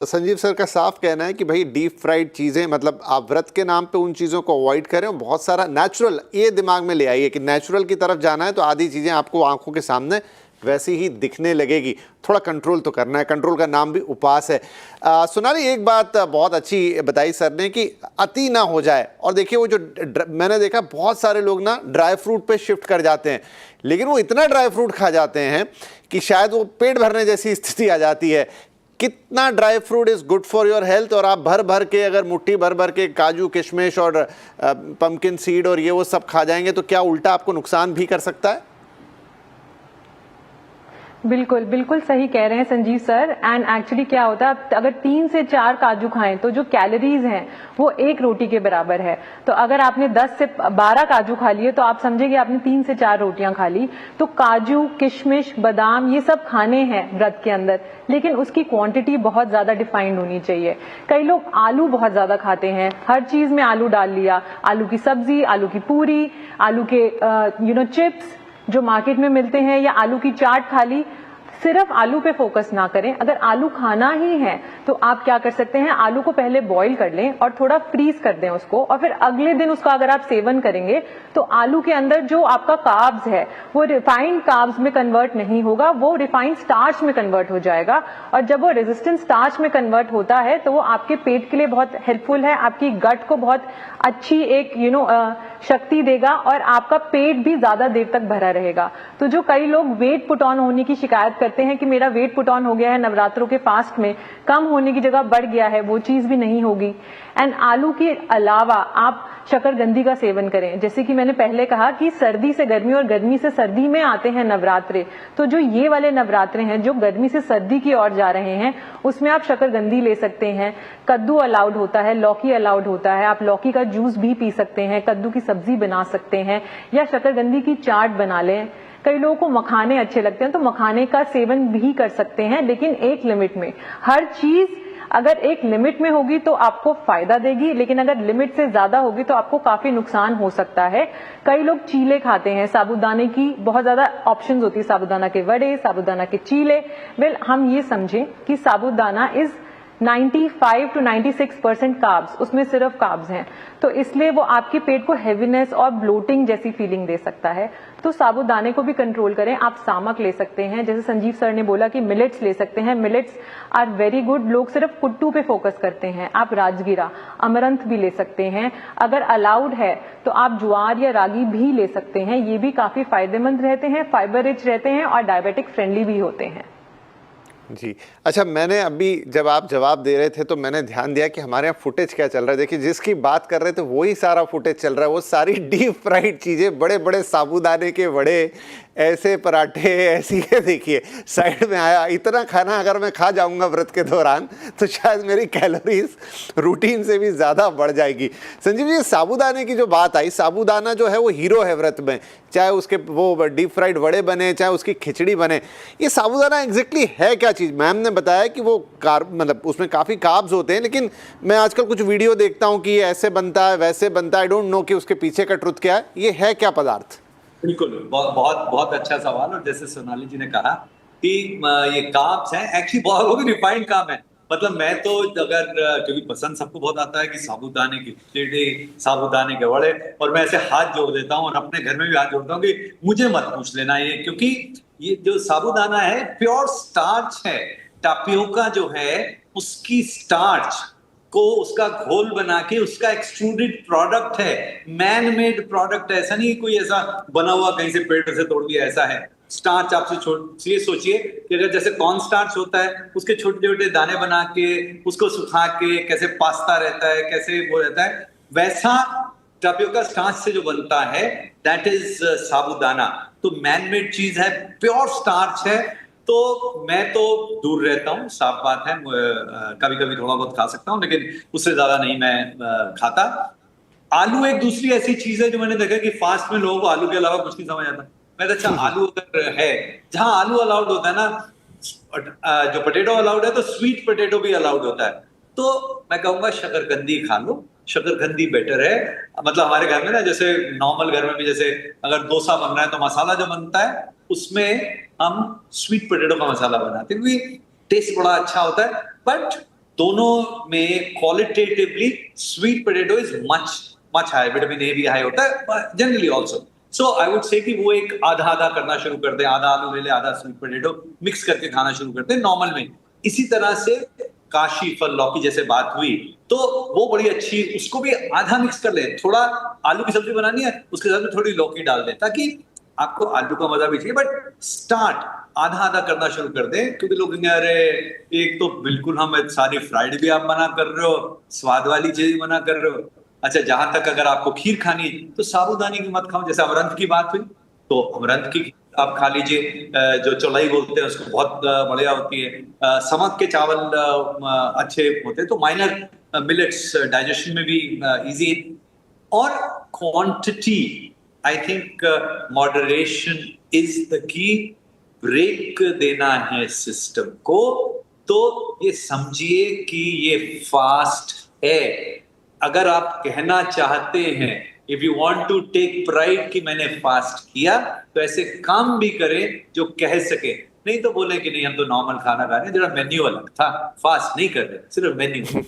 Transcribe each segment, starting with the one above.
तो संजीव सर का साफ कहना है कि भाई डीप फ्राइड चीज़ें, मतलब आप व्रत के नाम पे उन चीज़ों को अवॉइड करें और बहुत सारा नेचुरल, ये दिमाग में ले आइए कि नेचुरल की तरफ जाना है तो आधी चीज़ें आपको आंखों के सामने वैसी ही दिखने लगेगी। थोड़ा कंट्रोल तो करना है, कंट्रोल का नाम भी उपास है। सोनाली, एक बात बहुत अच्छी बताई सर ने कि अति ना हो जाए। और देखिए वो जो मैंने देखा बहुत सारे लोग ना ड्राई फ्रूट पे शिफ्ट कर जाते हैं, लेकिन वो इतना ड्राई फ्रूट खा जाते हैं कि शायद वो पेट भरने जैसी स्थिति आ जाती है। कितना dry fruit is good for your health, और आप भर भर के अगर मुट्ठी भर भर के काजू किशमिश और पम्पकिन सीड और ये वो सब खा जाएंगे तो क्या उल्टा आपको नुकसान भी कर सकता है? बिल्कुल बिल्कुल सही कह रहे हैं संजीव सर। एंड एक्चुअली क्या होता है, अगर 3 से 4 काजू खाएं तो जो कैलोरीज हैं वो 1 रोटी के बराबर है। तो अगर आपने 10 से 12 काजू खा लिए तो आप समझिए आपने 3 से 4 रोटियां खा ली। तो काजू किशमिश बादाम ये सब खाने हैं व्रत के अंदर, लेकिन उसकी क्वांटिटी बहुत ज्यादा डिफाइंड होनी चाहिए। कई लोग आलू बहुत ज्यादा खाते हैं, हर चीज में आलू डाल लिया, आलू की सब्जी, आलू की पूरी, आलू के चिप्स जो मार्केट में मिलते हैं, या आलू की चाट खा ली। सिर्फ आलू पे फोकस ना करें। अगर आलू खाना ही है तो आप क्या कर सकते हैं, आलू को पहले बॉईल कर लें और थोड़ा फ्रीज कर दें उसको, और फिर अगले दिन उसका अगर आप सेवन करेंगे तो आलू के अंदर जो आपका कार्ब्स है वो रिफाइंड कार्ब्स में कन्वर्ट नहीं होगा, वो रिफाइंड स्टार्च में कन्वर्ट हो जाएगा। और जब वो रेजिस्टेंट स्टार्च में कन्वर्ट होता है तो वो आपके पेट के लिए बहुत हेल्पफुल है, आपकी गट को बहुत अच्छी एक शक्ति देगा और आपका पेट भी ज्यादा देर तक भरा रहेगा। तो जो कई लोग वेट पुट ऑन होने की शिकायत करते हैं कि मेरा वेट पुट ऑन हो गया है नवरात्रों के फास्ट में, कम होने की जगह बढ़ गया है, वो चीज भी नहीं होगी। एंड आलू के अलावा आप शकरकंदी का सेवन करें। जैसे कि मैंने पहले कहा कि सर्दी से गर्मी और गर्मी से सर्दी में आते हैं नवरात्रे, तो जो ये वाले नवरात्रे हैं जो गर्मी से सर्दी की ओर जा रहे हैं उसमें आप शकरकंदी ले सकते हैं। कद्दू अलाउड होता है, लौकी अलाउड होता है, आप लौकी का जूस भी पी सकते हैं, कद्दू की सब्जी बना सकते हैं या शकरकंदी की चाट बना लें। कई लोगों को मखाने अच्छे लगते हैं तो मखाने का सेवन भी कर सकते हैं, लेकिन एक लिमिट में। हर चीज अगर एक लिमिट में होगी तो आपको फायदा देगी, लेकिन अगर लिमिट से ज्यादा होगी तो आपको काफी नुकसान हो सकता है। कई लोग चीले खाते हैं, साबूदाने की बहुत ज्यादा ऑप्शंस होती है, साबूदाना के वड़े, साबूदाना के चीले। वेल, हम ये समझें कि साबूदाना इज 95 to 96% कार्ब्स, उसमें सिर्फ कार्ब्स हैं, तो इसलिए वो आपके पेट को हेवीनेस और ब्लोटिंग जैसी फीलिंग दे सकता है। तो साबूदाने को भी कंट्रोल करें। आप सामक ले सकते हैं, जैसे संजीव सर ने बोला कि मिलेट्स ले सकते हैं, मिलेट्स आर वेरी गुड। लोग सिर्फ कुट्टू पे फोकस करते हैं, आप राजगीरा अमरंथ भी ले सकते हैं। अगर अलाउड है तो आप ज्वार या रागी भी ले सकते हैं, ये भी काफी फायदेमंद रहते हैं, फाइबर रिच रहते हैं और डायबिटिक फ्रेंडली भी होते हैं। जी अच्छा, मैंने अभी जब आप जवाब दे रहे थे तो मैंने ध्यान दिया कि हमारे यहाँ फुटेज क्या चल रहा है। देखिए, जिसकी बात कर रहे थे वही सारा फुटेज चल रहा है, वो सारी डीप फ्राइड चीज़ें, बड़े बड़े साबूदाने के वड़े, ऐसे पराठे, ऐसी है। देखिए साइड में आया, इतना खाना अगर मैं खा जाऊंगा व्रत के दौरान तो शायद मेरी कैलोरीज रूटीन से भी ज़्यादा बढ़ जाएगी। संजीव जी, साबूदाने की जो बात आई, साबूदाना जो है वो हीरो है व्रत में, चाहे उसके वो डीप फ्राइड वड़े बने, चाहे उसकी खिचड़ी बने। ये साबूदाना एग्जैक्टली है क्या चीज़? मैम ने बताया कि वो मतलब उसमें काफ़ी कार्ब्स होते हैं, लेकिन मैं आजकल कुछ वीडियो देखता हूँ कि ये ऐसे बनता है, वैसे बनता है, आई डोंट नो कि उसके पीछे का ट्रुथ क्या है। ये है क्या पदार्थ? बिल्कुल, बहुत बहुत अच्छा सवाल। और जैसे सोनाली जी ने कहा कि ये कार्ब्स हैं, एक्चुअली बहुत लोग रिफाइंड कार्ब है। मतलब मैं तो अगर, क्योंकि पसंद सबको बहुत आता है कि साबूदाने की खिचड़ी, साबूदाने के वड़े, और मैं ऐसे हाथ जोड़ देता हूँ और अपने घर में भी हाथ जोड़ता हूँ कि मुझे मत पूछ लेना ये, क्योंकि ये जो साबूदाना है प्योर स्टार्च है। टापियोका जो है उसकी स्टार्च को उसका घोल बना के उसका एक्सट्रूडेड प्रोडक्ट है, मैन मेड प्रोडक्ट है। ऐसा नहीं कोई ऐसा बना हुआ कहीं से पेड़ से तोड़ दिया, ऐसा है। स्टार्च आपसे सोचिए कि अगर जैसे कॉर्न स्टार्च होता है, उसके छोटे छोटे दाने बना के उसको सुखा के कैसे पास्ता रहता है, कैसे वो रहता है, वैसा टापियोका स्टार्च से जो बनता है दैट इज साबूदाना। तो मैन मेड चीज है, प्योर स्टार्च है। तो मैं तो दूर रहता हूँ, साफ बात है। कभी कभी थोड़ा बहुत खा सकता हूँ, लेकिन उससे ज्यादा नहीं मैं खाता। आलू एक दूसरी ऐसी चीज है जो मैंने देखा कि फास्ट में लोगों को आलू के अलावा कुछ नहीं समझ आता। मैं तो अच्छा, आलू अगर है, जहां आलू अलाउड होता है ना, जो पोटैटो अलाउड है तो स्वीट पोटैटो भी अलाउड होता है। तो मैं कहूंगा शकरकंदी खा लो, शकरकंदी बेटर है। मतलब हमारे घर में ना, जैसे नॉर्मल घर में भी, जैसे अगर डोसा बन रहा है तो मसाला जो बनता है उसमें हम स्वीट पोटैटो का मसाला बनाते हैं, क्योंकि टेस्ट बड़ा अच्छा होता है। बट दोनों में qualitatively sweet potato is much high, vitamin A भी हाई होता है generally also. So I would say कि वो एक आधा आधा करना शुरू कर दे, आधा आलू ले ले, आधा स्वीट पोटैटो मिक्स करके खाना शुरू करते हैं नॉर्मल में। इसी तरह से काशी फल लौकी जैसे बात हुई तो वो बड़ी अच्छी, उसको भी आधा मिक्स कर ले, थोड़ा आलू की सब्जी बनानी है उसके साथ में थोड़ी लौकी डाल दें ताकि आपको आलू का मजा भी चाहिए, बट स्टार्ट आधा आधा करना शुरू कर दें। क्योंकि लोग कहेंगे अरे एक तो बिल्कुल हम सारी फ्राइड भी आप मना कर रहे हो, स्वाद वाली चीज भी मना कर रहे हो। अच्छा, जहां तक अगर आपको खीर खानी है तो साबूदानी की मत खाओ। जैसे अमरंथ की बात हुई तो अमरंथ की आप खा लीजिए, जो चौलाई बोलते हैं उसको बहुत बढ़िया होती है। समक के चावल अच्छे होते हैं, तो माइनर मिलेट्स डाइजेशन में भी इजी है। और quantity, I think moderation is the key. Break देना है सिस्टम को तो ये समझिए कि ये फास्ट है। अगर आप कहना चाहते हैं, if you want to take pride कि मैंने फास्ट किया, तो ऐसे काम भी करें जो कह सके, नहीं तो बोले कि नहीं हम तो नॉर्मल खाना खा रहे हैं, जरा मेन्यू अलग था, फास्ट नहीं कर रहे, सिर्फ मेन्यू।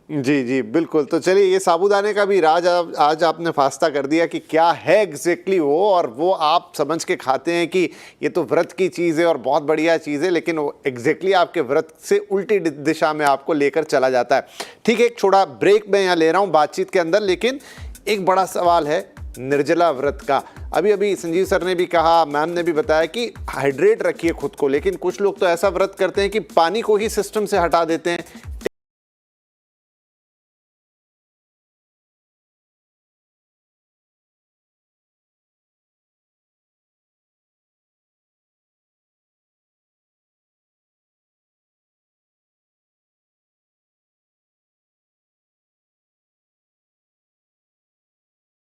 जी जी बिल्कुल। तो चलिए, ये साबूदाने का भी राज आज आपने फास्ता कर दिया कि क्या है एग्जैक्टली वो, और वो आप समझ के खाते हैं कि ये तो व्रत की चीज़ है और बहुत बढ़िया चीज़ है, लेकिन वो एग्जैक्टली आपके व्रत से उल्टी दिशा में आपको लेकर चला जाता है। ठीक है, एक छोटा ब्रेक मैं यहाँ ले रहा हूँ बातचीत के अंदर, लेकिन एक बड़ा सवाल है निर्जला व्रत का। अभी अभी संजीव सर ने भी कहा, मैम ने भी बताया कि हाइड्रेट रखिए खुद को, लेकिन कुछ लोग तो ऐसा व्रत करते हैं कि पानी को ही सिस्टम से हटा देते हैं,